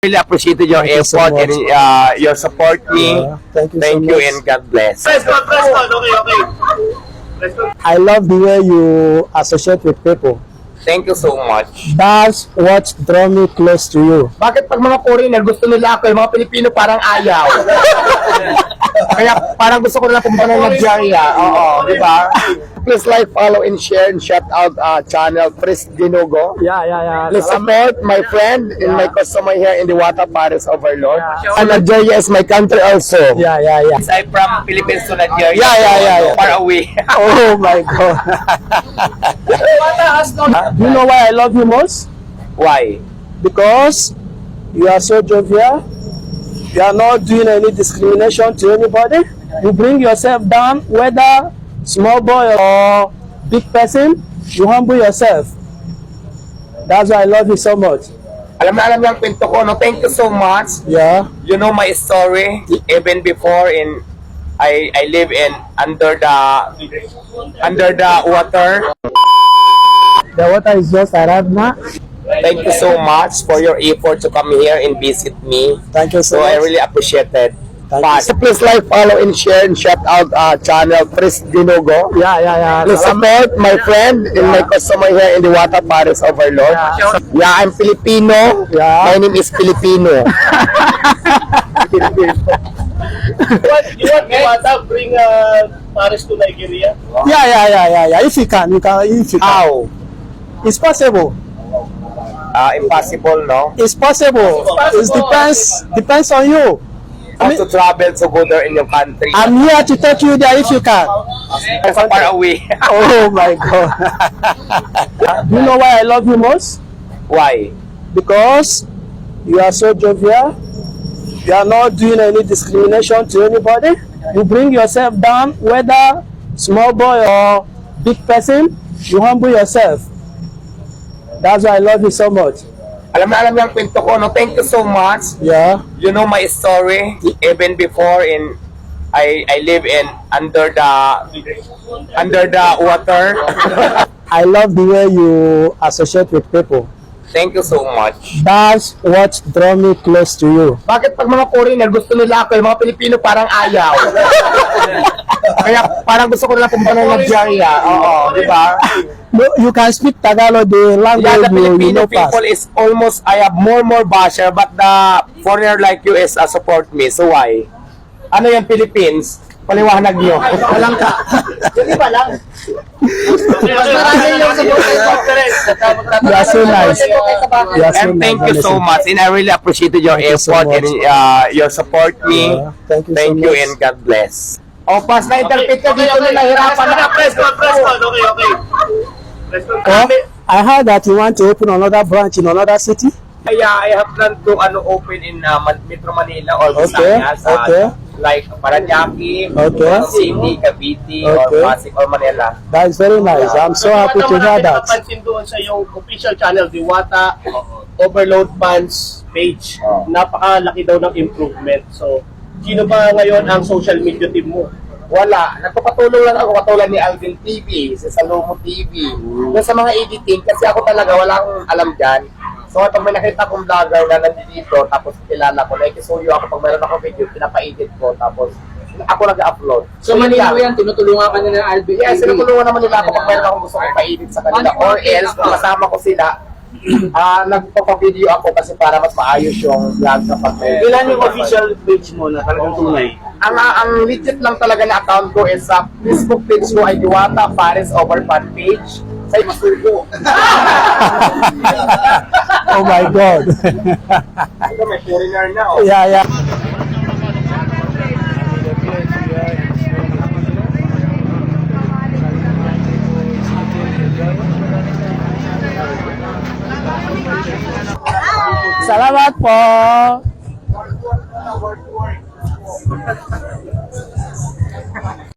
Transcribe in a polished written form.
Really appreciated your Thank you so effort much. and your support me. Yeah, thank you so Thank you much. and God bless. I love the way you associate with people. Thank you so much. That's what draw me close to you. Bakit pag mga foreigner gusto nila ako, yung mga Pilipino parang ayaw? Kaya parang gusto ko na pumunta ng Nigeria. Oo, di ba? Please like, follow, and share, and shout out channel Chris Dinugo. Yeah. Please support my friend and my customer here in the Wata Paris Overlord. And Nigeria is my country also. Yeah. I'm from Philippines to Nigeria. Yeah. Far away. Oh my God. Do you know why I love you most? Why? Because you are so jovial. You are not doing any discrimination to anybody. You bring yourself down, whether small boy or big person, you humble yourself. That's why I love you so much. Alam na alam yung kwento ko, no? Thank you so much. Yeah. You know my story, even before I live in under the water. The water is just arrived now. Thank you so much for your effort to come here and visit me. Thank you so So I much. really appreciate it. Thank you so Please like, follow, and share, and shout out channel Chris Dinugo. Yeah. Please support my friend and my customer here in the Wata Paris Overlord. Yeah, I'm Filipino. Yeah. My name is Filipino. You want Wata bring Paris to Nigeria? Yeah. If you can. How? It's possible. Impossible, no? It's possible. It depends on you. How to travel to go there in your country. I'm here to take you there if you can. That's far away. Oh my God. Do you know why I love you most? Why? Because you are so jovial. You are not doing any discrimination to anybody. You bring yourself down, whether small boy or big person, you humble yourself. That's why I love you so much. Alam na alam yung kwento ko, no? Thank you so much. Yeah. You know my story, even before I live in under the water. I love the way you associate with people. Thank you so much. That's what draw me close to you. Bakit pag mga foreigner gusto nila ako, yung mga Pilipino parang ayaw? Kaya parang gusto ko na pumunta ng Nigeria. Oo, di ba? No, you can speak Tagalog, the Yeah, language the you Filipino know fast. people is almost, I have more basher, but the foreigner like you is support me. So why? Ano yung Philippines? Paliwanag niyo. Walang ka. Hindi ba lang? You are so nice. You are so And thank nice, you so honestly. much. And I really appreciated your Thank you so effort much. and your support me. Yeah, thank you so Thank you much. and God bless. O, pas na interpret ka dito na nahirapan na. Okay. Oh, I heard that you want to open another branch in another city. Kaya I have planned to open in Metro Manila or Okay, Visayas. okay. Like Paranaque, Okay. City, Cavite, or Okay. Pasig or Manila. That is very nice. I'm so happy to hear that. Napansin doon sa yung official channel, the Wata Overload Fans page. Napakalaki daw ng improvement. So, sino ba ngayon ang social media team mo? Wala. Nagpapatulong lang ako katulad ni Alvin TV, si Salomo TV. Doon sa mga editing, kasi ako talaga wala akong alam dyan. So, pag may nakita kong vlogger na nandito, tapos kilala ko, nakikisuyo ako pag mayroon ako video, pinapa-edit ko, tapos ako nag-upload. So, Manila yan, tinutulungan ka nila ng Alvin Yes, TV. sinutulungan naman nila ako pag mayroon akong gusto kong pa-edit sa kanila. Or else, kung kasama ko sila, nagpapa-video ako kasi para mas maayos yung vlog kapag may... Ilan yung official page mo na talagang tunay? Ang legit lang talaga na account ko is sa Facebook page ko ay Diwata Paris Overfan page. Sa Masugo. Oh my God. Ito may foreigner na oh. Yeah. Salamat po.